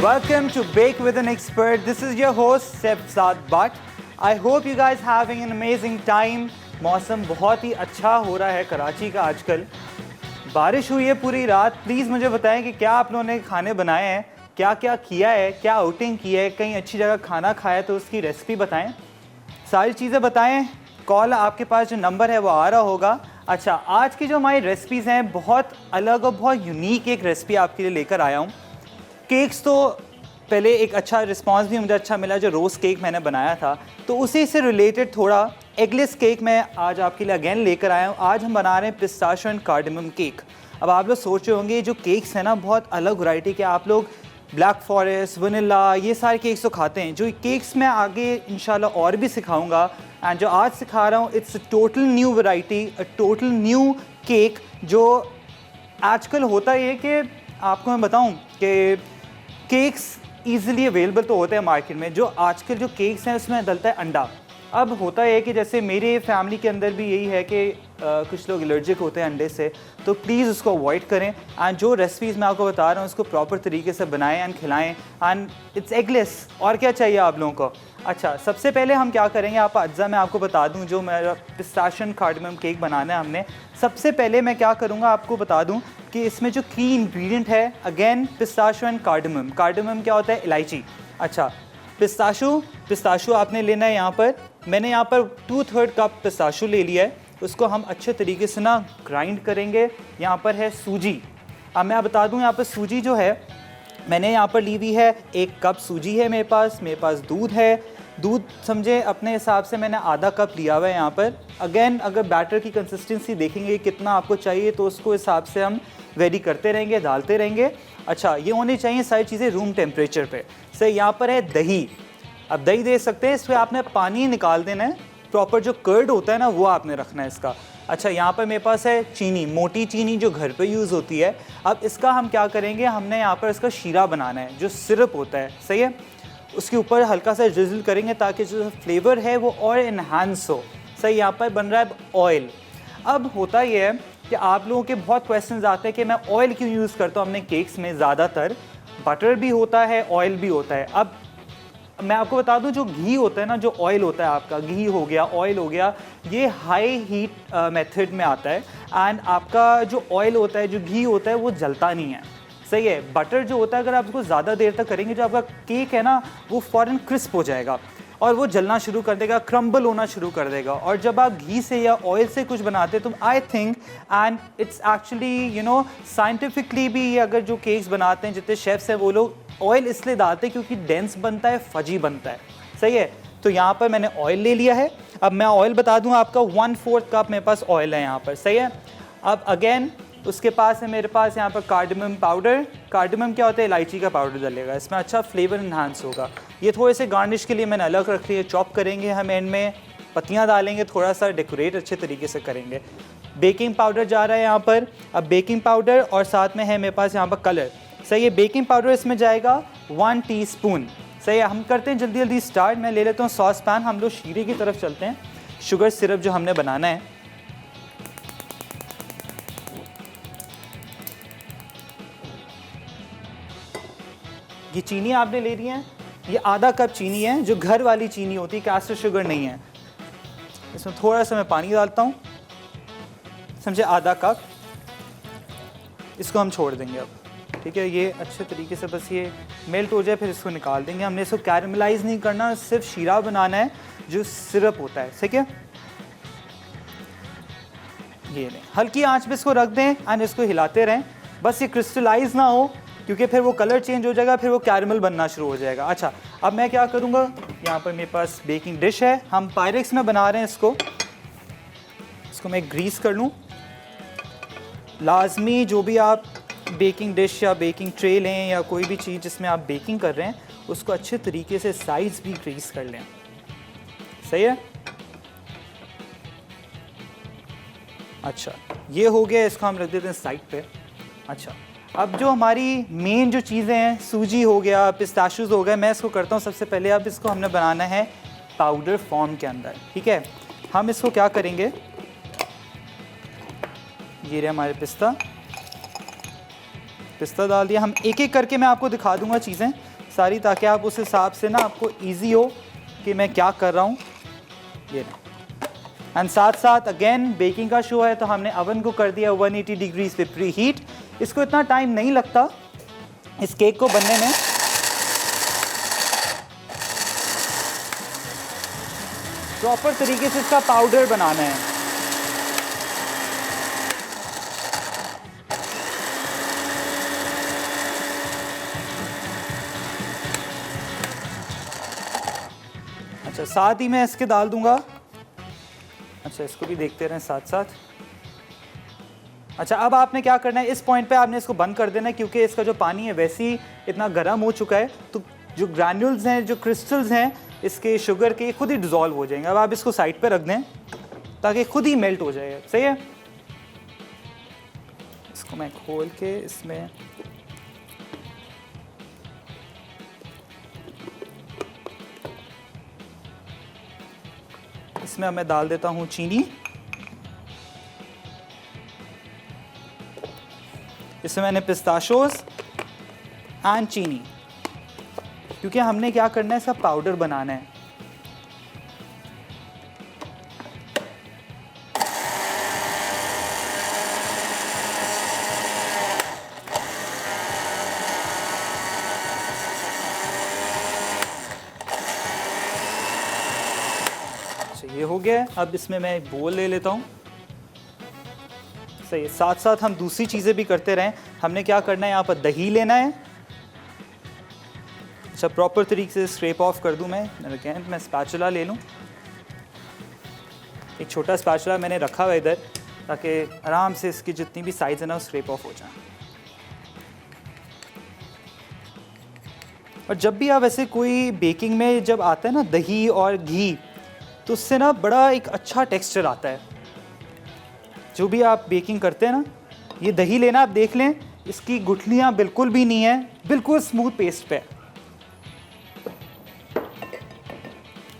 Welcome to Bake with an Expert. This is your host Sefzad Butt. I hope you guys having an amazing time. मौसम बहुत ही अच्छा हो रहा है कराची का आजकल. बारिश हुई है पूरी रात. प्लीज़ मुझे बताएं कि क्या आप लोगों ने खाने बनाए हैं, क्या क्या किया है, क्या आउटिंग की है, कहीं अच्छी जगह खाना खाया तो उसकी रेसिपी बताएं. सारी चीज़ें बताएं. कॉल आपके पास जो नंबर है वो आ रहा होगा. अच्छा, आज की जो हमारी रेसिपीज़ हैं बहुत अलग और बहुत यूनिक एक रेसिपी आपके लिए लेकर आया हूँ. केक्स तो पहले एक अच्छा रिस्पांस भी मुझे अच्छा मिला जो रोज़ केक मैंने बनाया था, तो उसी से रिलेटेड थोड़ा एगलेस केक मैं आज आपके लिए अगेन लेकर आया हूँ. आज हम बना रहे हैं पिस्ताशियो एंड कार्डमम केक. अब आप लोग सोच रहे होंगे ये जो केक्स हैं ना बहुत अलग वैरायटी के, आप लोग ब्लैक फॉरेस्ट, वनीला, ये सारे केक्स तो खाते हैं. जो केक्स मैं आगे इंशाल्लाह और भी सिखाऊंगा, एंड जो आज सिखा रहा हूँ it's total new variety, a total new cake. जो आजकल होता है कि आपको मैं बताऊँ कि केक्स ईज़िली अवेलेबल तो होते हैं मार्केट में. जो आजकल जो केक्स हैं उसमें डलता है अंडा. अब होता है कि जैसे मेरे फैमिली के अंदर भी यही है कि कुछ लोग एलर्जिक होते हैं अंडे से, तो प्लीज़ उसको अवॉइड करें. एंड जो रेसिपीज़ मैं आपको बता रहा हूँ उसको प्रॉपर तरीके से बनाएं एंड खिलाएं. And it's eggless. और क्या चाहिए आप लोगों को? अच्छा, सबसे पहले हम क्या करेंगे, आप अज्जा मैं आपको बता दूं. जो मेरा पिस्ताशियो एंड कार्डमम केक बनाना है हमने, सबसे पहले मैं क्या करूंगा आपको बता दूं कि इसमें जो की इंग्रेडिएंट है, again pistachio and cardamom. Cardamom क्या होता है? इलायची. अच्छा, पिस्ताशियो आपने लेना है. यहाँ पर मैंने यहाँ पर 2/3 कप पिस्ताशियो ले लिया है. उसको हम अच्छे तरीके से ना ग्राइंड करेंगे. यहाँ पर है सूजी. अब मैं बता दूँ यहाँ पर सूजी जो है मैंने यहाँ पर ली हुई है 1 कप सूजी है मेरे पास दूध है. दूध समझे अपने हिसाब से मैंने आधा कप लिया हुआ है यहाँ पर. अगेन अगर बैटर की कंसिस्टेंसी देखेंगे कितना आपको चाहिए तो उसको हिसाब से हम वेरी करते रहेंगे, डालते रहेंगे. अच्छा, ये होनी चाहिए सारी चीज़ें रूम टेम्परेचर पे. सही. यहाँ पर है दही. अब दही दे सकते हैं, इसमें आपने पानी निकाल देना है. प्रॉपर जो कर्ड होता है ना वो आपने रखना है इसका. अच्छा, यहाँ पर मेरे पास है चीनी, मोटी चीनी जो घर पे यूज़ होती है. अब इसका हम क्या करेंगे, हमने यहाँ पर इसका शीरा बनाना है, जो सिरप होता है. सही है. उसके ऊपर हल्का सा ड्रिज़ल करेंगे ताकि जो फ्लेवर है वो और इन्हांस हो. सही. यहाँ पर बन रहा है ऑयल. अब होता ये है कि आप लोगों के बहुत क्वेश्चंस आते हैं कि मैं ऑयल क्यों यूज़ करता हूँ. हमने केक्स में ज़्यादातर बटर भी होता है, ऑयल भी होता है. अब मैं आपको बता दूं, जो घी होता है ना, जो ऑयल होता है आपका, घी हो गया, ऑयल हो गया, ये हाई हीट मेथड में आता है. एंड आपका जो ऑयल होता है, जो घी होता है, वो जलता नहीं है. सही है. बटर जो होता है अगर आप उसको ज़्यादा देर तक करेंगे, जो आपका केक है ना वो फ़ौरन क्रिस्प हो जाएगा और वो जलना शुरू कर देगा, क्रम्बल होना शुरू कर देगा. और जब आप घी से या ऑयल से कुछ बनाते हैं तो I think, and it's actually scientifically भी, अगर जो केक्स बनाते हैं जितने शेफ्स हैं वो लोग ऑयल इसलिए डालते हैं क्योंकि डेंस बनता है, फजी बनता है. सही है. तो यहाँ पर मैंने ऑयल ले लिया है. अब मैं ऑयल बता दूँ आपका 1/4 कप मेरे पास ऑयल है यहाँ पर. सही है. अब अगेन उसके पास है मेरे पास यहाँ पर कार्डमम पाउडर. कार्डमम क्या होता है? इलायची का पाउडर डलेगा, इसमें अच्छा फ्लेवर इन्हांस होगा. ये थोड़े से गार्निश के लिए मैंने अलग रख लिया. चॉप करेंगे हम एंड में, पत्तियाँ डालेंगे, थोड़ा सा डेकोरेट अच्छे तरीके से करेंगे. बेकिंग पाउडर जा रहा है यहाँ पर. अब बेकिंग पाउडर और साथ में है मेरे पास यहाँ पर कलर. सही है. बेकिंग पाउडर इसमें जाएगा 1 टीस्पून. सही है. हम करते हैं जल्दी जल्दी स्टार्ट. मैं ले लेता हूँ सॉस पैन. हम लोग शीरे की तरफ चलते हैं. शुगर सिरप जो हमने बनाना है, ये चीनी आपने ले रही है. ये आधा कप चीनी है, जो घर वाली चीनी होती है, कैस्टर शुगर नहीं है. इसमें थोड़ा सा मैं पानी डालता हूँ, समझे, आधा कप. इसको हम छोड़ देंगे अब. ठीक है. ये अच्छे तरीके से बस ये मेल्ट हो जाए, फिर इसको निकाल देंगे. हमने इसको कैरमलाइज नहीं करना, सिर्फ शीरा बनाना है जो सिरप होता है. ठीक है. ये लें, हल्की आंच पे इसको रख दें एंड इसको हिलाते रहें. बस ये क्रिस्टलाइज ना हो क्योंकि फिर वो कलर चेंज हो जाएगा, फिर वो कैरमल बनना शुरू हो जाएगा. अच्छा, अब मैं क्या करूँगा, यहाँ पर मेरे पास बेकिंग डिश है. हम पायरेक्स में बना रहे हैं इसको मैं ग्रीस कर लूँ. लाजमी जो भी आप बेकिंग डिश या बेकिंग ट्रे लें या कोई भी चीज़ जिसमें आप बेकिंग कर रहे हैं, उसको अच्छे तरीके से साइड्स भी ग्रीस कर लें. सही है. अच्छा, ये हो गया. इसको हम रख देते हैं साइड पे. अच्छा, अब जो हमारी मेन जो चीज़ें हैं, सूजी हो गया, पिस्ताशियोज हो गए, मैं इसको करता हूँ सबसे पहले. अब इसको हमने बनाना है पाउडर फॉर्म के अंदर. ठीक है. हम इसको क्या करेंगे, ये रहे हमारे पिस्ता डाल दिया. हम एक एक करके मैं आपको दिखा दूंगा चीज़ें. सारी, ताकि आप उस हिसाब से ना आपको ईजी हो कि मैं क्या कर रहा हूँ। ये ना, एंड साथ साथ अगेन बेकिंग का शो है तो हमने अवन को कर दिया 180 डिग्रीज पे प्री हीट। इसको इतना टाइम नहीं लगता इस केक को बनने में। प्रॉपर तरीके से इसका पाउडर बनाना है। अच्छा, साथ ही मैं इसके डाल दूंगा। अच्छा, इसको भी देखते रहें साथ साथ। अच्छा, अब आपने क्या करना है, इस पॉइंट पे आपने इसको बंद कर देना है, क्योंकि इसका जो पानी है वैसे ही इतना गर्म हो चुका है, तो जो ग्रैन्यूल्स हैं, जो क्रिस्टल्स हैं इसके शुगर के, खुद ही डिज़ोल्व हो जाएंगे। अब आप इसको साइड पे रख दें ताकि खुद ही मेल्ट हो जाएगा। सही है। इसको मैं खोल के इसमें अब मैं डाल देता हूँ चीनी। इसमें मैंने पिस्ताशोज एंड चीनी, क्योंकि हमने क्या करना है, इसका पाउडर बनाना है। अच्छा, ये हो गया। अब इसमें मैं एक बोल ले लेता हूँ। सही है। साथ साथ हम दूसरी चीज़ें भी करते रहें। हमने क्या करना है, यहाँ पर दही लेना है। अच्छा, प्रॉपर तरीके से स्क्रैप ऑफ कर दूं मैं स्पैचुला ले लूं। एक छोटा स्पैचुला मैंने रखा हुआ इधर, ताकि आराम से इसकी जितनी भी साइज़ है ना वो स्क्रैप ऑफ हो जाए। और जब भी आप ऐसे कोई बेकिंग में जब आता है ना दही और घी, तो उससे ना बड़ा एक अच्छा टेक्सचर आता है। जो भी आप बेकिंग करते हैं ना, ये दही लेना, आप देख लें इसकी गुठलियाँ बिल्कुल भी नहीं है, बिल्कुल स्मूथ पेस्ट पे।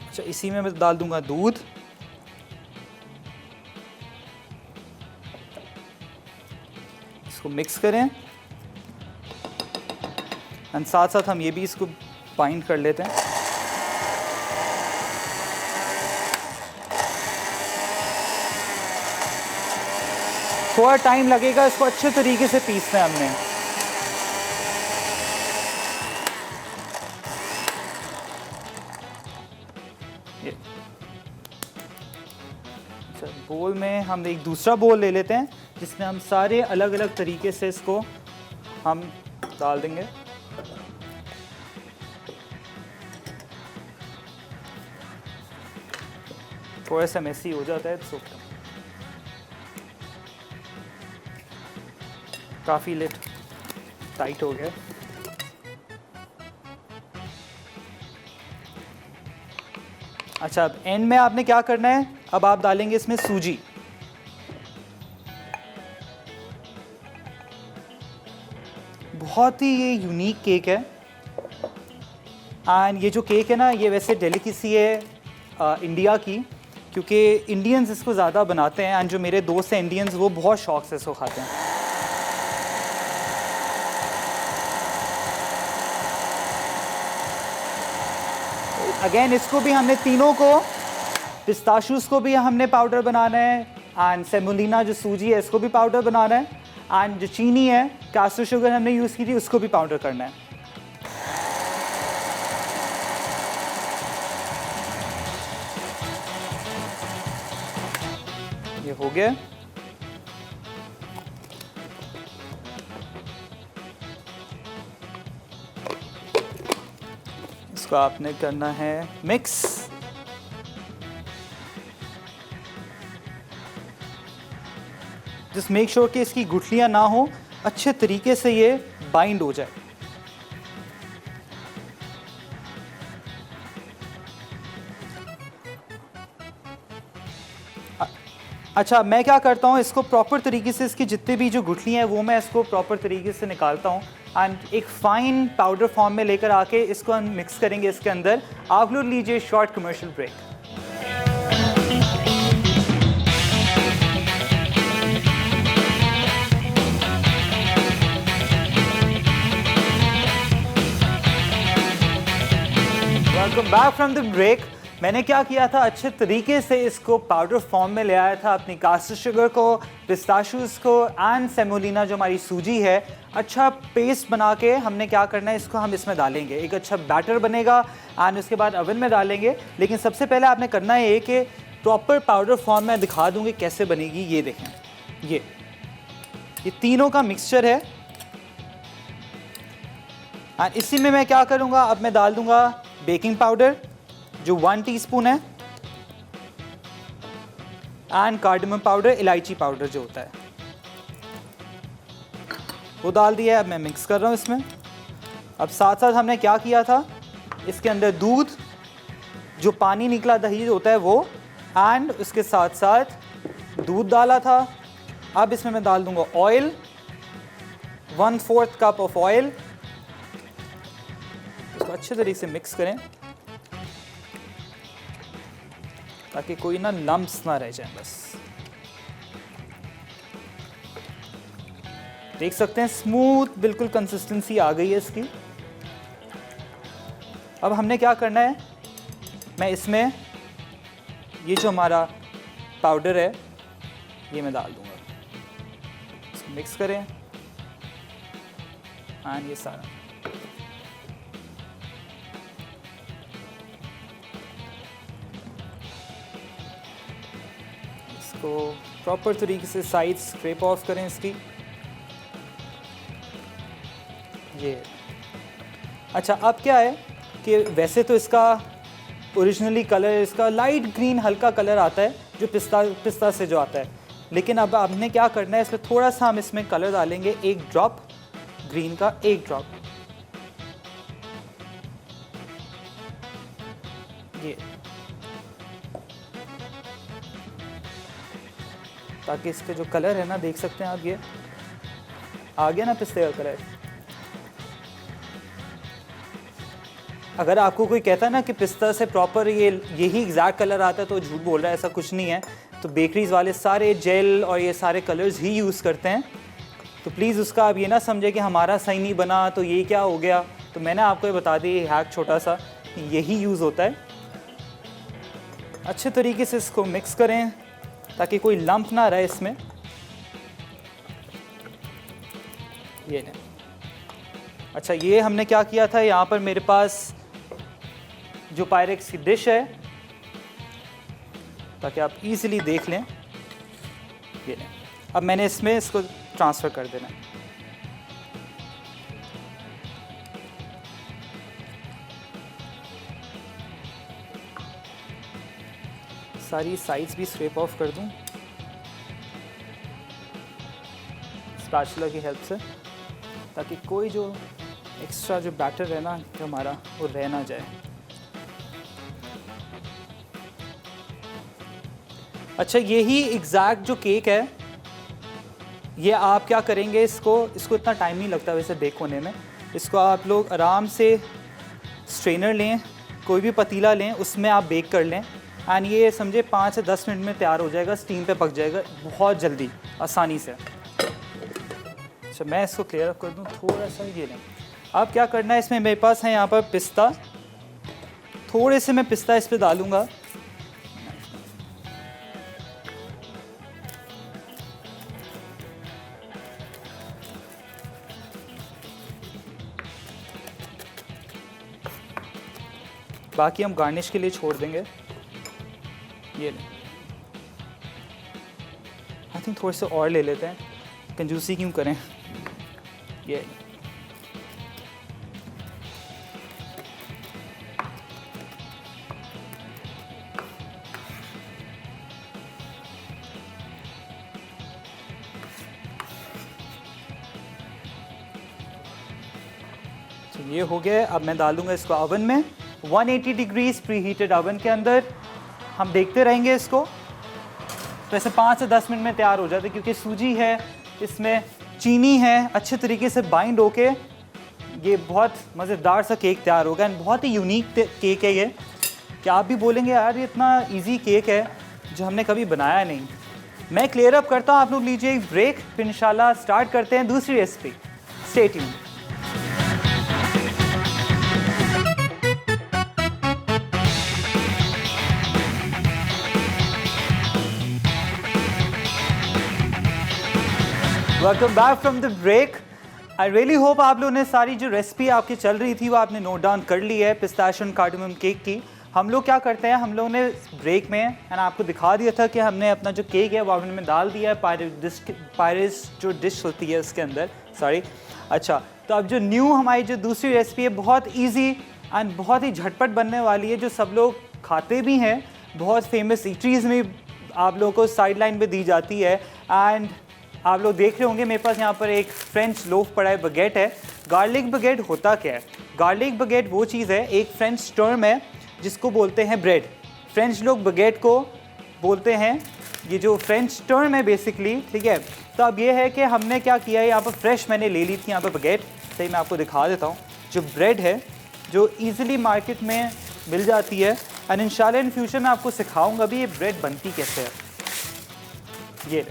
अच्छा, इसी में मैं डाल दूंगा दूध। इसको मिक्स करें एंड साथ साथ हम ये भी इसको बाइंड कर लेते हैं। थोड़ा टाइम लगेगा इसको अच्छे तरीके से पीसना है हमने। बोल में हम एक दूसरा बोल ले लेते हैं, जिसमें हम सारे अलग अलग तरीके से इसको हम डाल देंगे। थोड़ा सा मेसी हो जाता है तो काफ़ी लेट टाइट हो गया। अच्छा, अब एंड में आपने क्या करना है, अब आप डालेंगे इसमें सूजी। बहुत ही ये यूनिक केक है। एंड ये जो केक है ना, ये वैसे डेलिकेसी है इंडिया की, क्योंकि इंडियंस इसको ज़्यादा बनाते हैं। एंड जो मेरे दोस्त हैं इंडियंस, वो बहुत शौक से इसको खाते हैं। अगेन इसको भी हमने तीनों को, पिस्ताशूस को भी हमने पाउडर बनाना है, एंड सेमोलिना जो सूजी है इसको भी पाउडर बनाना है, एंड जो चीनी है, कैस्टर शुगर हमने यूज़ की थी, उसको भी पाउडर करना है। ये हो गया। इसको आपने करना है मिक्स। जस्ट मेक श्योर कि इसकी गुठलियां ना हो, अच्छे तरीके से ये बाइंड हो जाए। अच्छा, मैं क्या करता हूँ, इसको प्रॉपर तरीके से इसकी जितने भी जो गुठलियाँ हैं वो मैं इसको प्रॉपर तरीके से निकालता हूँ एंड एक फ़ाइन पाउडर फॉर्म में लेकर आके इसको हम मिक्स करेंगे इसके अंदर। आप लोग लीजिए short commercial break. Back from the break. मैंने क्या किया था, अच्छे तरीके से इसको पाउडर फॉर्म में ले आया था, अपनी कास्टर शुगर को, पिस्ताशूज़ को एंड सेमोलिना जो हमारी सूजी है, अच्छा पेस्ट बना के हमने क्या करना है, इसको हम इसमें डालेंगे, एक अच्छा बैटर बनेगा एंड उसके बाद ओवन में डालेंगे। लेकिन सबसे पहले आपने करना है ये कि प्रॉपर पाउडर फॉर्म में दिखा दूँगी कैसे बनेगी। ये देखें, ये तीनों का मिक्सचर है एंड इसी में मैं क्या करूँगा, अब मैं डाल दूँगा बेकिंग पाउडर जो 1 टीस्पून है एंड कार्डमम पाउडर, इलायची पाउडर जो होता है वो डाल दिया है। अब मैं मिक्स कर रहा हूँ इसमें। अब साथ साथ हमने क्या किया था, इसके अंदर दूध, जो पानी निकला दही जो होता है वो, एंड उसके साथ साथ दूध डाला था। अब इसमें मैं डाल दूंगा ऑयल, 1/4 कप ऑफ ऑयल। इसको अच्छे तरीके से मिक्स करें ताकि कोई ना लम्प्स ना रह जाए। बस देख सकते हैं स्मूथ बिल्कुल कंसिस्टेंसी आ गई है इसकी। अब हमने क्या करना है, मैं इसमें ये जो हमारा पाउडर है ये मैं डाल दूंगा, इसको मिक्स करें एंड ये सारा इसको प्रॉपर तरीके से साइड स्क्रैप ऑफ करें इसकी। ये अच्छा, अब क्या है कि वैसे तो इसका ओरिजिनली कलर इसका लाइट ग्रीन हल्का कलर आता है जो पिस्ता से जो आता है, लेकिन अब हमने क्या करना है, इसमें थोड़ा सा हम इसमें कलर डालेंगे, 1 ड्रॉप ग्रीन का, 1 ड्रॉप। ये ताकि इसके जो कलर है ना, देख सकते हैं आप, ये आ गया ना पिस्ते का कलर। अगर आपको कोई कहता है ना कि पिस्ता से प्रॉपर यही एग्जैक्ट कलर आता है तो झूठ बोल रहा है, ऐसा कुछ नहीं है। तो बेकरीज वाले सारे जेल और ये सारे कलर्स ही यूज़ करते हैं, तो प्लीज़ उसका आप ये ना समझे कि हमारा सही नहीं बना तो ये क्या हो गया। तो मैंने आपको ये बता दी हैक छोटा सा, यही यूज़ होता है। अच्छे तरीके से इसको मिक्स करें ताकि कोई लंप ना रहे इसमें। ये नहीं, अच्छा ये हमने क्या किया था, यहाँ पर मेरे पास जो पायरेक्स की डिश है, ताकि आप इजीली देख लें। ये लें, अब मैंने इसमें इसको ट्रांसफ़र कर देना है। सारी साइड्स भी स्क्रैप ऑफ कर दूं स्पैचुला की हेल्प से, ताकि कोई जो एक्स्ट्रा जो बैटर है ना जो हमारा, वो रह ना जाए। अच्छा, यही एग्जैक्ट जो केक है, ये आप क्या करेंगे, इसको इतना टाइम नहीं लगता वैसे बेक होने में। इसको आप लोग आराम से स्ट्रेनर लें, कोई भी पतीला लें, उसमें आप बेक कर लें एंड ये समझे 5 से 10 मिनट में तैयार हो जाएगा, स्टीम पे पक जाएगा बहुत जल्दी, आसानी से। अच्छा, मैं इसको क्लियर अप कर दूं थोड़ा सा। ये लें, अब क्या करना है, इसमें मेरे पास है यहाँ पर पिस्ता, थोड़े से मैं पिस्ता इस पर डालूँगा। बाकी हम गार्निश के लिए छोड़ देंगे। ये लें, आई थिंक थोड़े से और ले लेते हैं, कंजूसी क्यों करें। ये लें, तो ये हो गया। अब मैं डालूंगा इसको ओवन में, 180 डिग्रीज प्री हीटेड ओवन के अंदर। हम देखते रहेंगे इसको, तो ऐसे 5 से 10 मिनट में तैयार हो जाता है, क्योंकि सूजी है, इसमें चीनी है, अच्छे तरीके से बाइंड होके ये बहुत मज़ेदार सा केक तैयार होगा। एंड बहुत ही यूनिक केक है ये, कि आप भी बोलेंगे यार ये इतना इजी केक है जो हमने कभी बनाया नहीं। मैं क्लियर अप करता हूँ, आप लोग लीजिए एक ब्रेक, फिर इंशाल्लाह स्टार्ट करते हैं दूसरी recipe. Stay tuned. Welcome back from the break. I really hope आप लोगों ने सारी जो रेसिपी आपकी चल रही थी वो आपने नोट डाउन कर ली है पिस्ताशियो एंड कार्डमम केक की। हम लोग क्या करते हैं, हम लोगों ने ब्रेक में एंड आपको दिखा दिया था कि हमने अपना जो केक है वो ओवन में डाल दिया है पायरिस जो डिश होती है उसके अंदर, सॉरी। अच्छा, तो अब जो न्यू हमारी जो दूसरी रेसिपी है बहुत ईजी एंड बहुत ही झटपट बनने वाली है, जो सब लोग खाते भी हैं, बहुत फेमस ईटरीज में आप लोगों को साइड लाइन पे दी जाती है। एंड आप लोग देख रहे होंगे मेरे पास यहाँ पर एक फ्रेंच लोफ पड़ा है, बगेट है। गार्लिक बगेट होता क्या है? गार्लिक बगेट वो चीज़ है, एक फ्रेंच टर्म है जिसको बोलते हैं ब्रेड। फ्रेंच लोग बगेट को बोलते हैं, ये जो फ्रेंच टर्म है बेसिकली, ठीक है। तो अब ये है कि हमने क्या किया है, यहाँ पर फ्रेश मैंने ले ली थी यहाँ पर बगेट। सही, मैं आपको दिखा देता हूँ। जो ब्रेड है जो ईज़िली मार्केट में मिल जाती है एंड इंशाल्लाह इन फ्यूचर मैं आपको सिखाऊंगा भी ये ब्रेड बनती कैसे है। ये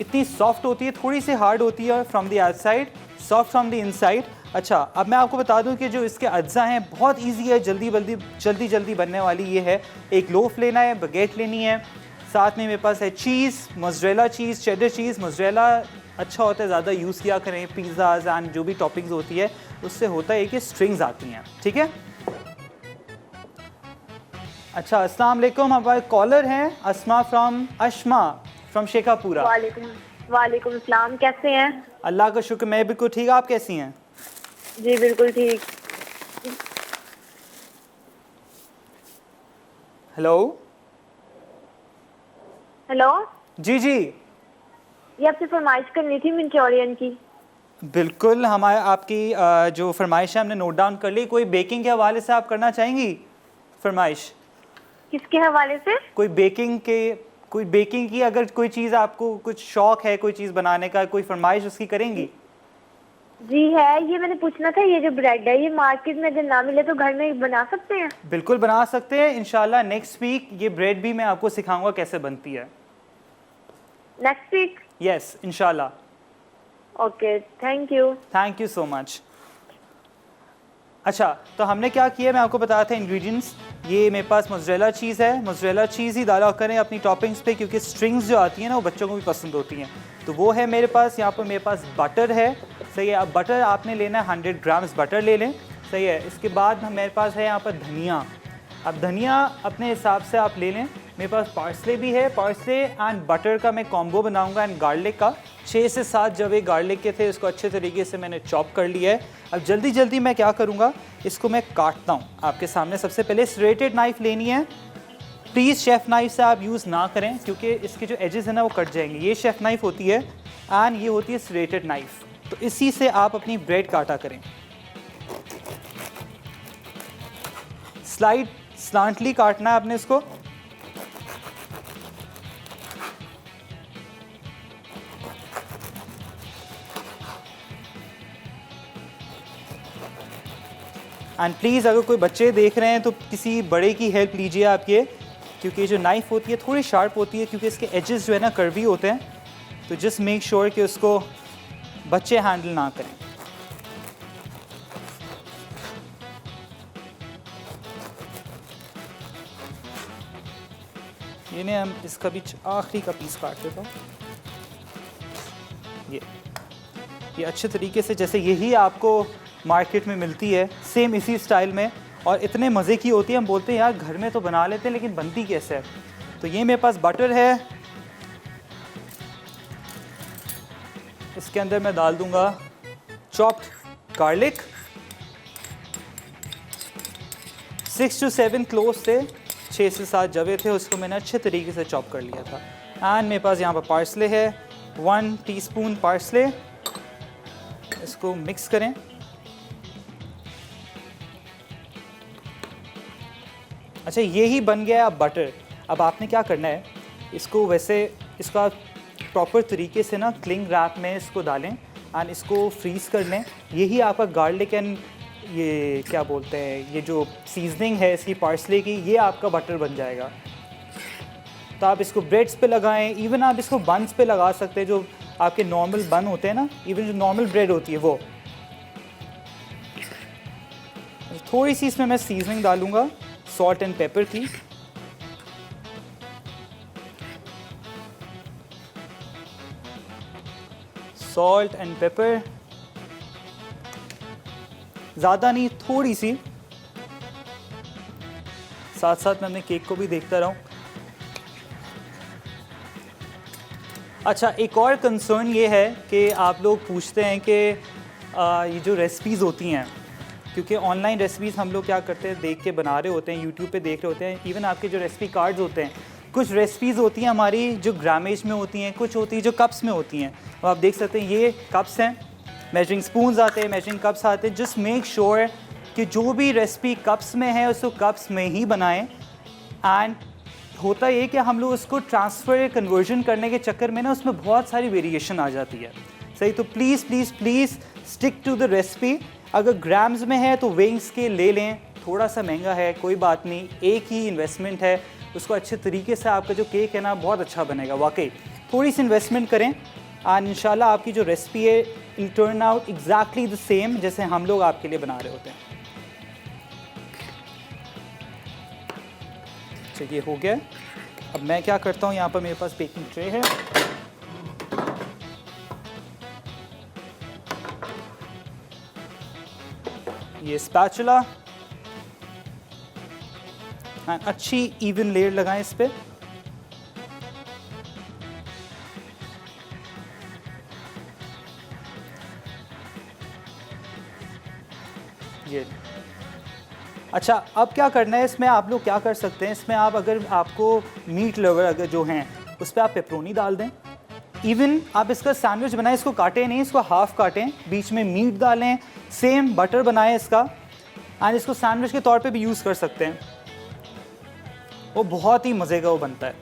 इतनी सॉफ्ट होती है, थोड़ी सी हार्ड होती है from the outside, soft from the inside. अच्छा, अब मैं आपको बता दूं कि जो इसके अज्जा हैं बहुत इजी है, जल्दी बनने वाली ये है। एक लोफ लेना है, बगेट लेनी है, साथ में मेरे पास है cheese, mozzarella cheese, cheddar cheese. Mozzarella अच्छा होता है, ज़्यादा यूज़ किया करें पिज़्ज़ाज़ एंड जो भी टॉपिंग्स होती है उससे होता है कि स्ट्रिंग्स आती हैं, ठीक है। अच्छा, अस्सलाम वालेकुम। हमारे कॉलर हैं अशमा फ्रॉम शेखापुरा। वालेकुम सलाम, कैसे हैं? अल्लाह का शुक्र, मैं बिल्कुल ठीक। आप कैसी हैं? जी बिल्कुल ठीक। हेलो हेलो, जी जी, ये आपसे फरमाइश करनी थी मंचूरियन की। बिल्कुल, हमारे आपकी जो फरमाइश है हमने नोट डाउन कर ली। कोई बेकिंग के हवाले से आप करना चाहेंगी फरमाइश? किसके हवाले से? कोई बेकिंग की अगर कोई चीज़ आपको कुछ शौक है कोई चीज़ बनाने का, कोई फरमाइश उसकी करेंगी? जी है, ये मैंने पूछना था, ये जो ब्रेड है ये मार्केट में अगर ना मिले तो घर में बना सकते हैं? बिल्कुल बना सकते हैं। इंशाल्लाह नेक्स्ट वीक ये ब्रेड भी मैं आपको सिखाऊंगा कैसे बनती है। Next week? यस, इंशाल्लाह। Okay, thank you so much. अच्छा, तो हमने क्या किया मैं आपको बताया था इंग्रेडिएंट्स। ये मेरे पास मोज़रेला चीज़ है, मोज़रेला चीज़ ही डाला करें अपनी टॉपिंग्स पे, क्योंकि स्ट्रिंग्स जो आती हैं ना वो बच्चों को भी पसंद होती हैं। तो वो है मेरे पास। यहाँ पर मेरे पास बटर है, सही है। अब बटर आपने लेना है 100 ग्राम्स बटर ले लें, सही है। इसके बाद मेरे पास है यहाँ पर धनिया। अब धनिया अपने हिसाब से आप ले लें। मेरे पास पार्सले भी है, पार्सले एंड बटर का मैं कॉम्बो बनाऊंगा एंड गार्लिक का। 6 से 7 जवे गार्लिक के थे, इसको अच्छे तरीके से मैंने चॉप कर लिया है। अब जल्दी मैं क्या करूँगा, इसको मैं काटता हूँ आपके सामने। सबसे पहले स्ट्रेटेड नाइफ़ लेनी है। प्लीज़ शेफ़ नाइफ़ से आप यूज़ ना करें क्योंकि इसके जो एजेस हैं ना वो कट जाएंगे। ये शेफ़ नाइफ़ होती है एंड ये होती है स्ट्रेटेड नाइफ़। तो इसी से आप अपनी ब्रेड काटा करें। स्लांटली काटना है आपने इसको। एंड प्लीज़ अगर कोई बच्चे देख रहे हैं तो किसी बड़े की हेल्प लीजिए आपके, क्योंकि जो नाइफ़ होती है थोड़ी शार्प होती है क्योंकि इसके एजेस जो है ना कर्वी होते हैं। तो जस्ट मेक श्योर कि उसको बच्चे हैंडल ना करें। ये नहीं, हम इसका भी आखिरी का पीस काट देता हूँ। ये अच्छे तरीके से, जैसे यही आपको मार्केट में मिलती है सेम इसी स्टाइल में, और इतने मज़े की होती है। हम बोलते हैं यार घर में तो बना लेते हैं लेकिन बनती कैसे है। तो ये मेरे पास बटर है, इसके अंदर मैं डाल दूंगा चॉप्ड गार्लिक। 6 to 7 क्लोव्स थे, 6 से 7 जवे थे, उसको मैंने अच्छे तरीके से चॉप कर लिया था। एंड मेरे पास यहाँ पर पार्सले है, 1 टीस्पून पार्सले। इसको मिक्स करें। अच्छा, ये ही बन गया अब बटर। अब आपने क्या करना है, इसको वैसे इसका प्रॉपर तरीके से ना क्लिंग रैप में इसको डालें एंड इसको फ्रीज़ कर लें। यही आपका गार्लिक एंड ये क्या बोलते हैं, ये जो सीजनिंग है इसकी पार्सले की, ये आपका बटर बन जाएगा। तो आप इसको ब्रेड्स पे लगाएं, इवन आप इसको बन्स पे लगा सकते हैं, जो आपके नॉर्मल बन होते हैं ना, इवन जो नॉर्मल ब्रेड होती है वो। थोड़ी सी इसमें मैं सीजनिंग डालूंगा सॉल्ट एंड पेपर की। सॉल्ट एंड पेपर, ज़्यादा नहीं, थोड़ी सी। साथ साथ मैं अपने केक को भी देखता रहूं। अच्छा, एक और कंसर्न ये है कि आप लोग पूछते हैं कि ये जो रेसिपीज़ होती हैं, क्योंकि ऑनलाइन रेसिपीज़ हम लोग क्या करते हैं, देख के बना रहे होते हैं, यूट्यूब पे देख रहे होते हैं। इवन आपके जो रेसिपी कार्ड्स होते हैं, कुछ रेसिपीज़ होती हैं हमारी जो ग्रामेज में होती हैं, कुछ होती है जो कप्स में होती हैं। अब आप देख सकते हैं ये कप्स हैं, मेजरिंग स्पून्स आते हैं, मेजरिंग कप्स आते हैं। जस्ट मेक श्योर कि जो भी रेसिपी कप्स में है उसको कप्स में ही बनाएं। एंड होता ये कि हम लोग उसको ट्रांसफ़र कन्वर्जन करने के चक्कर में ना उसमें बहुत सारी वेरिएशन आ जाती है। सही, तो please please please stick to the recipe. अगर ग्राम्स में है तो वेइंग स्केल ले लें, थोड़ा सा महंगा है कोई बात नहीं, एक ही इन्वेस्टमेंट है, उसको अच्छे तरीके से आपका जो केक है ना बहुत अच्छा बनेगा। वाकई थोड़ी सी इन्वेस्टमेंट करें एंड इंशाल्लाह आपकी जो रेसिपी है it'll turn out exactly the same जैसे हम लोग आपके लिए बना रहे होते हैं। चलिए हो गया। अब मैं क्या करता हूँ, यहाँ पर मेरे पास बेकिंग ट्रे है, ये स्पैचुला, अच्छी इवन लेयर लगाएं इस पे। ये अच्छा, अब क्या करना है इसमें, आप लोग क्या कर सकते हैं इसमें, आप अगर आपको मीट लवर अगर जो हैं उस पर आप पेपरोनी डाल दें। इवन आप इसका सैंडविच बनाएं, इसको काटें नहीं, इसको हाफ काटें, बीच में मीट डालें, सेम बटर बनाएं इसका, एंड इसको सैंडविच के तौर पे भी यूज़ कर सकते हैं। वो बहुत ही मज़े का वो बनता है।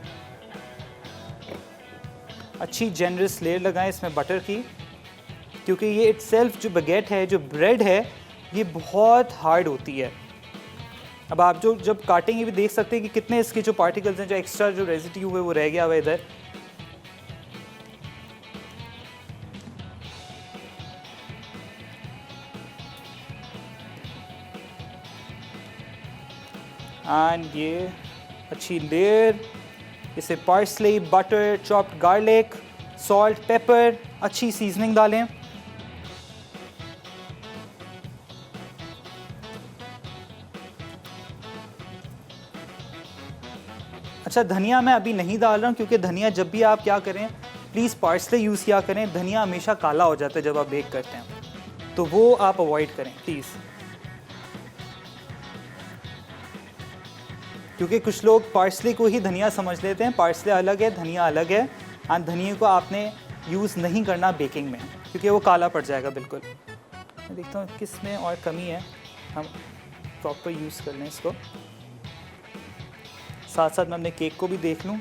अच्छी जेनरस लेयर लगाएं इसमें बटर की, क्योंकि ये इटसेल्फ जो बगेट है, जो ब्रेड है, ये बहुत हार्ड होती है। अब आप जो जब काटेंगे भी देख सकते हैं कि कितने इसके जो पार्टिकल्स हैं, जो एक्स्ट्रा जो रेजिड्यू है वो रह गया हुआ इधर। एंड ये अच्छी लेयर, इसे parsley, butter, chopped garlic, salt, paper, अच्छी सीजनिंग डालें। अच्छा, धनिया मैं अभी नहीं डाल रहा हूँ, क्योंकि धनिया जब भी आप क्या करें प्लीज़ पार्सले यूज़ किया करें। धनिया हमेशा काला हो जाता है जब आप बेक करते हैं, तो वो आप अवॉइड करें प्लीज़, क्योंकि कुछ लोग पार्सले को ही धनिया समझ लेते हैं। पार्सले अलग है, धनिया अलग है, और धनिया को आपने यूज़ नहीं करना बेकिंग में, क्योंकि वो काला पड़ जाएगा बिल्कुल। मैं देखता हूँ किस में और कमी है, हम प्रॉपर यूज़ कर लें इसको। साथ साथ मैं अपने केक को भी देख लूँ।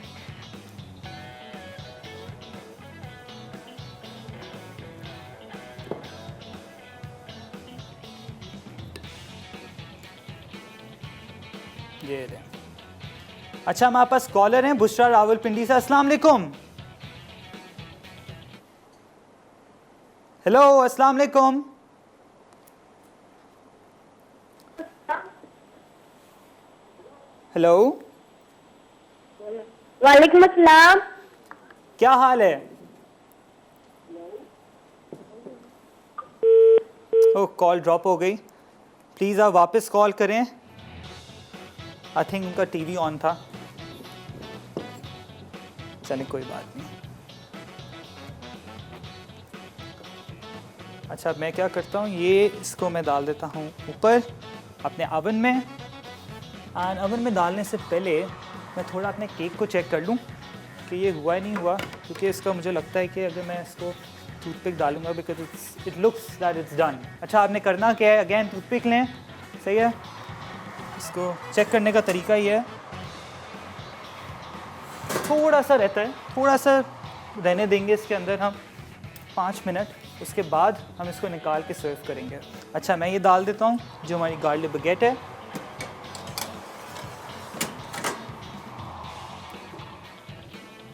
ये रहे। अच्छा, हमारे पास कॉलर हैं बुशरा रावलपिंडी से। अस्सलाम वालेकुम। हेलो, अस्सलाम वालेकुम। हेलो, वालेकुम अस्सलाम। क्या हाल है? ओह, कॉल ड्रॉप हो गई। प्लीज़ आप वापस कॉल करें। आई थिंक उनका टीवी ऑन था। चलिए कोई बात नहीं। अच्छा, मैं क्या करता हूँ, ये इसको मैं डाल देता हूँ ऊपर अपने अवन में। एंड अवन में डालने से पहले मैं थोड़ा अपने केक को चेक कर लूँ कि ये हुआ नहीं हुआ, क्योंकि इसका मुझे लगता है कि अगर मैं इसको टूथपिक डालूंगा, because it looks that it's done. अच्छा, आपने करना क्या है, अगेन टूथपिक लें, सही है। इसको चेक करने का तरीका ये है, थोड़ा सा रहता है, थोड़ा सा रहने देंगे इसके अंदर हम 5 मिनट, उसके बाद हम इसको निकाल के सर्व करेंगे। अच्छा, मैं ये डाल देता हूँ जो हमारी गार्लिक बगेट है।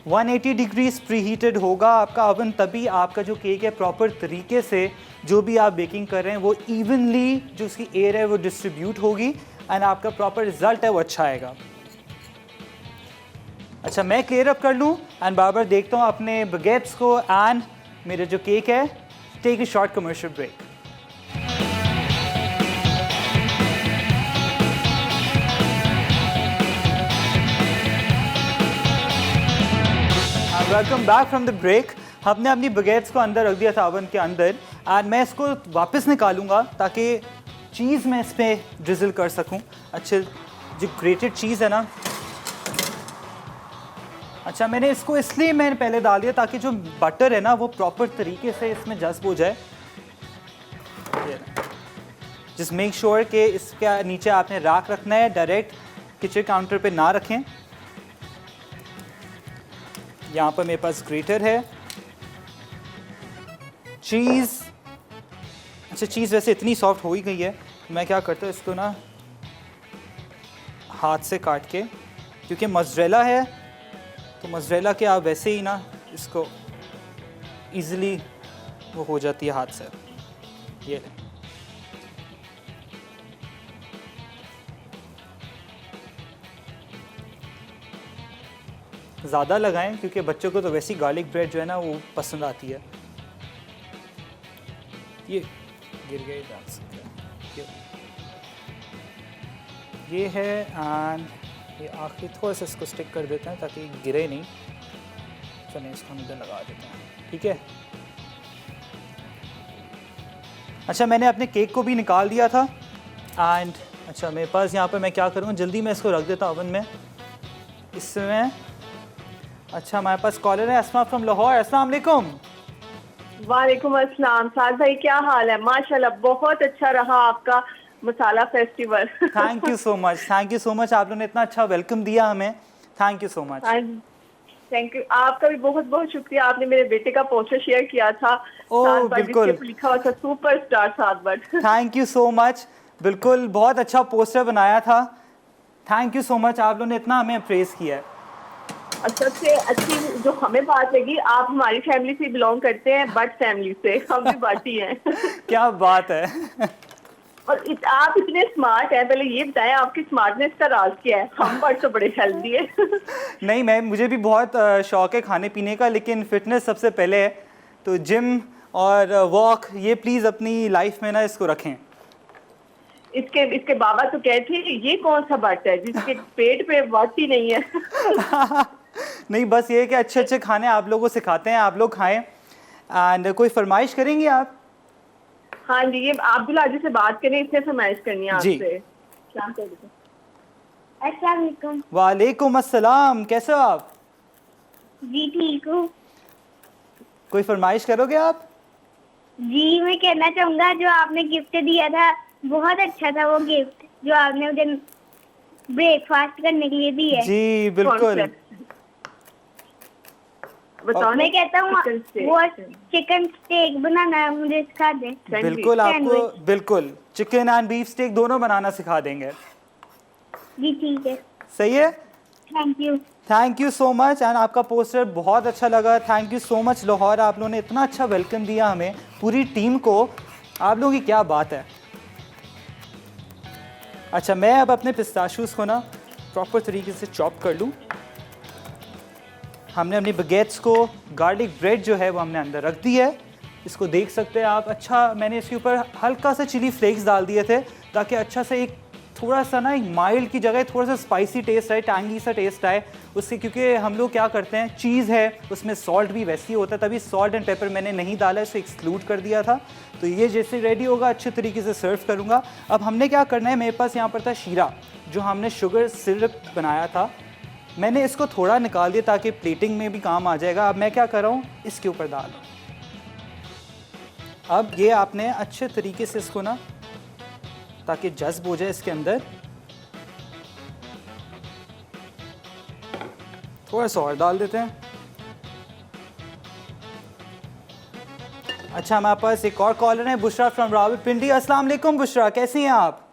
वन 180 डिग्रीज प्री हीटेड होगा आपका अवन, तभी आपका जो केक है प्रॉपर तरीके से जो भी आप बेकिंग कर रहे हैं वो इवनली जो उसकी एयर है वो डिस्ट्रीब्यूट होगी, एंड आपका प्रॉपर रिजल्ट है वो अच्छा आएगा। अच्छा, मैं क्लियर अप कर लूँ एंड बार बार देखता हूँ अपने बगेट्स को एंड मेरा जो केक है, take a short commercial break. Welcome back from the break. हमने अपनी बगेट्स को अंदर रख दिया था ओवन के अंदर, एंड मैं इसको वापस निकालूंगा ताकि चीज़ मैं इस पर ड्रिजल कर सकूं। अच्छे जो ग्रेटेड चीज़ है ना, अच्छा मैंने इसको इसलिए मैंने पहले डाल दिया ताकि जो बटर है ना वो प्रॉपर तरीके से इसमें जज्ब हो जाए। जस्ट मेक श्योर कि इसके नीचे आपने राख रखना है, डायरेक्ट किचन काउंटर पे ना रखें। यहाँ पर मेरे पास ग्रेटर है, चीज़। अच्छा चीज़ वैसे इतनी सॉफ्ट हो ही गई है, मैं क्या करता हूँ इसको ना हाथ से काट के, क्योंकि मोज़रेला है तो मोज़रेला के आप वैसे ही ना इसको इजीली वो हो जाती है हाथ से। ये लें। ज़्यादा लगाएं क्योंकि बच्चों को तो वैसी गार्लिक ब्रेड जो है ना वो पसंद आती है। ये गिर गई डाल सकते हैं। ये है, एंड ये आखिरी थोड़ा सा इसको स्टिक कर देते हैं ताकि गिरे नहीं। चलिए इसको हम इधर लगा देते हैं, ठीक है। अच्छा मैंने अपने केक को भी निकाल दिया था, एंड अच्छा मेरे पास यहाँ पर मैं क्या करूँगा, जल्दी मैं इसको रख देता हूँ ओवन में। इसमें अच्छा हमारे पास कॉलर है अस्मा फ्रॉम लाहौर। अस्सलाम वालेकुम। वालेकुम अस्सलाम। साद भाई क्या हाल है? माशाल्लाह बहुत अच्छा रहा आपका masala festival. Thank you so much, thank you so much. आप लोगों ने इतना अच्छा वेलकम दिया हमें, thank you so much. Thank you, आपका भी बहुत बहुत शुक्रिया। आपने मेरे बेटे का पोस्टर शेयर किया था। ओह बिल्कुल, लिखा हुआ था superstar Saad but. Thank you so much. बिल्कुल बहुत अच्छा पोस्टर बनाया था, थैंक यू सो मच। आप लोगों ने इतना हमें अप्रेस किया है। सबसे अच्छी जो हमें बात लगी, आप हमारी फैमिली से बिलोंग करते हैं, बट फैमिली से। हम भी बाटी हैं। क्या बात है। और आप इतने स्मार्ट हैं, पहले ये बताएं आपकी स्मार्टनेस का राज क्या है? हम बट तो बड़े हेल्दी है। नहीं मैं मुझे भी बहुत शौक है खाने पीने का, लेकिन फिटनेस सबसे पहले है। तो जिम और वॉक ये प्लीज़ अपनी लाइफ में ना इसको रखें। इसके बाबा तो कहते हैं ये कौन सा बट है जिसके पेट पे बट ही नहीं है। नहीं बस ये है कि अच्छे अच्छे खाने आप लोगों को सिखाते हैं, आप लोग खाएं। एंड कोई फरमाइश करेंगे आप? हाँ जी, ये अब्दुल आजी से बात करें, इसने फरमाइश करनी है जी। आपसे। अस्सलाम वालेकुम। वालेकुम अस्सलाम, कैसे हो आप? जी ठीक हूँ। कोई फरमाइश करोगे आप? जी मैं कहना चाहूँगा जो आपने गिफ्ट दिया था बहुत अच्छा था, वो गिफ्ट जो आपने मुझे ब्रेकफास्ट करने के लिए दी है। जी बिल्कुल। बताओ। मैं कहता हूँ वो चिकन स्टेक बनाना मुझे सिखा दे। बिल्कुल आपको बिल्कुल चिकन एंड बीफ स्टेक दोनों बनाना सिखा देंगे। जी ठीक है, सही है। Thank you so much. And आपका पोस्टर बहुत अच्छा लगा, thank you so much Lahore. आप लोगों ने इतना अच्छा वेलकम दिया हमें, पूरी टीम को। आप लोगों की क्या बात है। अच्छा मैं अब अपने पिस्ताशूज़ को ना प्रॉपर तरीके से चॉप कर लूँ। हमने अपनी बगेट्स को, गार्लिक ब्रेड जो है वो हमने अंदर रख दी है, इसको देख सकते हैं आप। अच्छा मैंने इसके ऊपर हल्का सा चिली फ्लेक्स डाल दिए थे ताकि अच्छा सा एक थोड़ा सा ना एक माइल्ड की जगह थोड़ा सा स्पाइसी टेस्ट आए, टैंगी सा टेस्ट आए उससे। क्योंकि हम लोग क्या करते हैं, चीज़ है उसमें सॉल्ट भी वैसे ही होता है, तभी सॉल्ट एंड पेपर मैंने नहीं डाला, इसको एक्सक्लूड कर दिया था। तो ये जैसे रेडी होगा अच्छे तरीके से सर्व करूँगा। अब हमने क्या करना है, मेरे पास यहाँ पर था शीरा जो हमने शुगर सिरप बनाया था, मैंने इसको थोड़ा निकाल दिया ताकि प्लेटिंग में भी काम आ जाएगा। अब मैं क्या कर रहा हूँ, इसके ऊपर डाल रहा हूँ। अब ये आपने अच्छे तरीके से इसको ना ताकि जज्ब हो जाए इसके अंदर, थोड़ा सा और डाल देते हैं। अच्छा हमारे पास एक और कॉलर है, बुशरा फ्रॉम रावलपिंडी। अस्सलाम वालेकुम बुशरा, कैसी हैं आप?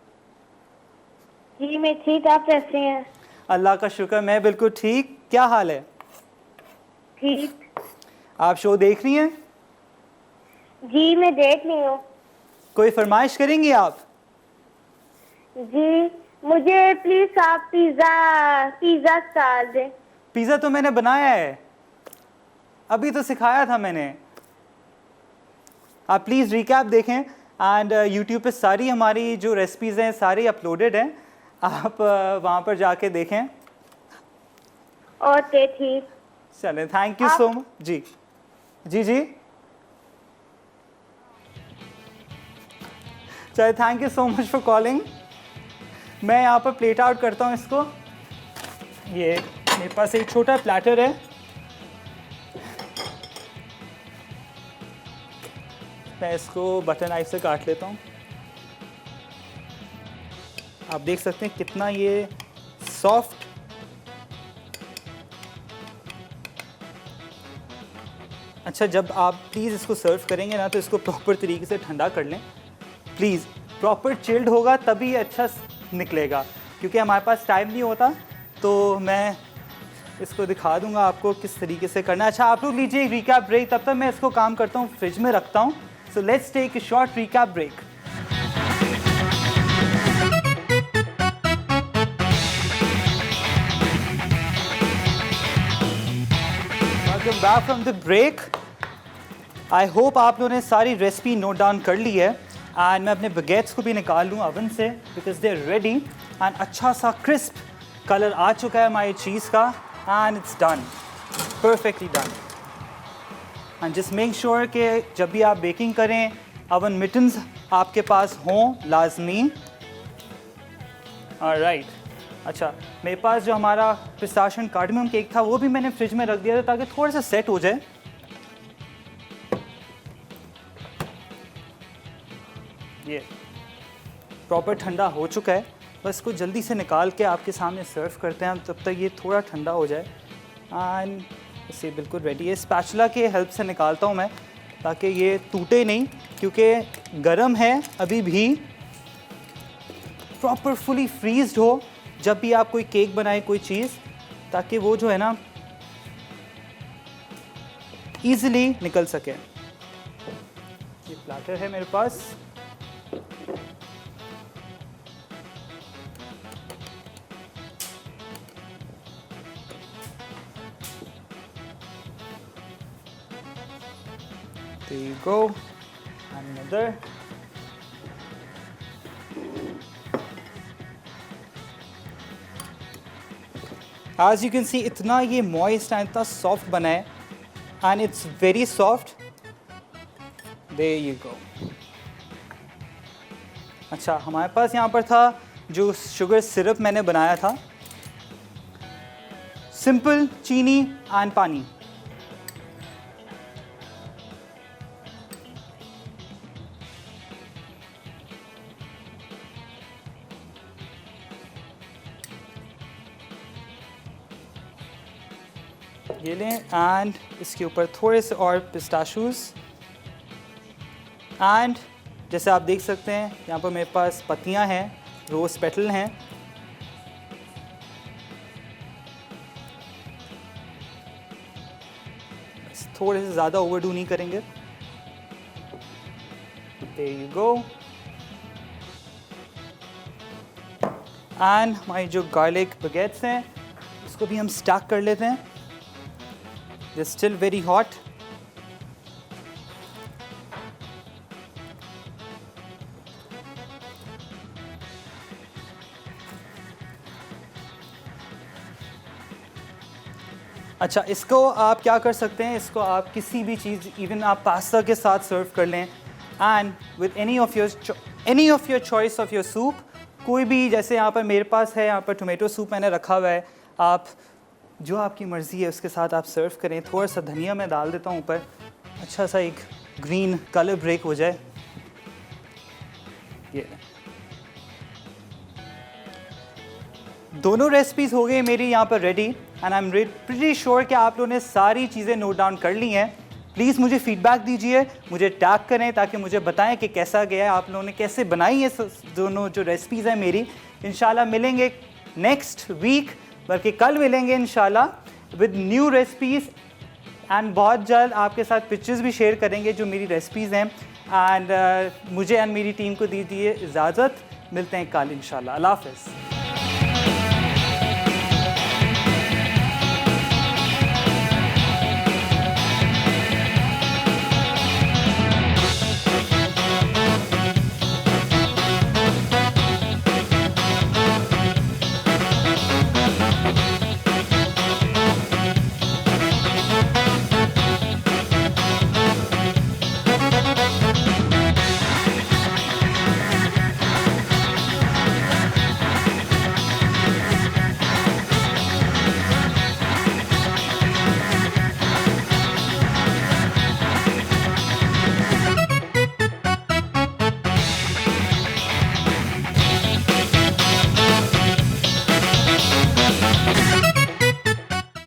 जी मैं ठीक, आप कैसे हैं? अल्लाह का शुक्र, मैं बिल्कुल ठीक। क्या हाल है? ठीक। आप शो देख रही हैं? जी मैं देख रही हूँ। कोई फरमाइश करेंगी आप? जी मुझे प्लीज आप पिज्जा डाल दें। पिज़्ज़ा तो मैंने बनाया है, अभी तो सिखाया था मैंने। आप प्लीज़ रिकैप देखें एंड यूट्यूब पे सारी हमारी जो रेसिपीज़ हैं सारी अपलोडेड हैं, आप वहाँ पर जाके देखें। ओके ठीक। चलें, थैंक यू सो मच। जी जी जी, चलिए, thank you so much for calling. मैं यहाँ पर प्लेट आउट करता हूँ इसको। ये मेरे पास एक छोटा प्लेटर है, मैं इसको बटर नाइफ से काट लेता हूँ। आप देख सकते हैं कितना ये सॉफ्ट, अच्छा जब आप प्लीज़ इसको सर्व करेंगे ना तो इसको प्रॉपर तरीके से ठंडा कर लें प्लीज़। प्रॉपर चिल्ड होगा तभी अच्छा निकलेगा, क्योंकि हमारे पास टाइम नहीं होता, तो मैं इसको दिखा दूंगा आपको किस तरीके से करना है। अच्छा आप लोग लीजिए रिकैप ब्रेक, तब तक मैं इसको काम करता हूँ, फ्रिज में रखता हूँ। So let's take a short recap break. Welcome back from the break. I hope आप लोगों ने सारी रेसिपी नोट डाउन कर ली है एंड मैं अपने बगेट्स को भी निकाल लूँ ओवन से because they are ready and अच्छा सा क्रिस्प कलर आ चुका है हमारी चीज़ का and it's done, perfectly done. And just make sure कि जब भी आप बेकिंग करें ओवन मिटन्स आपके पास हों लाजमी। ऑलराइट, अच्छा मेरे पास जो हमारा पिस्ताशियो एंड कार्डमम केक था वो भी मैंने फ्रिज में रख दिया था ताकि थोड़ा सा सेट हो जाए। ये प्रॉपर ठंडा हो चुका है, बस इसको जल्दी से निकाल के आपके सामने सर्व करते हैं, तब तक ये थोड़ा ठंडा हो जाए। एंड इसे बिल्कुल रेडी है। स्पैचुला के हेल्प से निकालता हूँ मैं ताकि ये टूटे नहीं, क्योंकि गर्म है अभी भी, प्रॉपर फुली फ्रीज्ड हो जब भी आप कोई केक बनाए कोई चीज़, ताकि वो जो है ना ईज़िली निकल सके। ये प्लेटर है मेरे पास, there you go, another। As you can see इतना ये moist and इतना soft बना है and it's very soft। There you go। अच्छा हमारे पास यहाँ पर था जो शुगर सिरप मैंने बनाया था, सिंपल चीनी एंड पानी। ये लें एंड इसके ऊपर थोड़े से और पिस्ताशियोज एंड जैसे आप देख सकते हैं यहाँ पर मेरे पास पत्तियाँ हैं, रोज़ पेटल हैं। थोड़े से ज़्यादा ओवरडू नहीं करेंगे। There you go। एंड हमारी जो गार्लिक बगेट्स हैं उसको भी हम स्टैक कर लेते हैं। They're still very hot। अच्छा इसको आप क्या कर सकते हैं, इसको आप किसी भी चीज़, इवन आप पास्ता के साथ सर्व कर लें and with any of your choice of your soup. कोई भी, जैसे यहाँ पर मेरे पास है, यहाँ पर टोमेटो सूप मैंने रखा हुआ है, आप जो आपकी मर्ज़ी है उसके साथ आप सर्व करें। थोड़ा सा धनिया मैं डाल देता हूँ ऊपर, अच्छा सा एक ग्रीन कलर ब्रेक हो जाए। ये दोनों रेसिपीज़ हो गई मेरी यहाँ पर ready and I am pretty sure कि आप लोगों ने सारी चीज़ें नोट डाउन कर ली हैं। प्लीज़ मुझे फीडबैक दीजिए, मुझे टैग करें ताकि मुझे बताएं कि कैसा गया है, आप लोगों ने कैसे बनाई है दोनों जो रेसिपीज़ हैं मेरी। इंशाल्लाह मिलेंगे नेक्स्ट वीक, बल्कि कल मिलेंगे इंशाल्लाह विद न्यू रेसिपीज़ एंड बहुत जल्द आपके साथ पिक्चर्स भी शेयर करेंगे जो मेरी रेसिपीज़ हैं। एंड मुझे एंड मेरी टीम को दीजिए इजाज़त, मिलते हैं कल इंशाल्लाह। अल्लाह हाफ़िज़।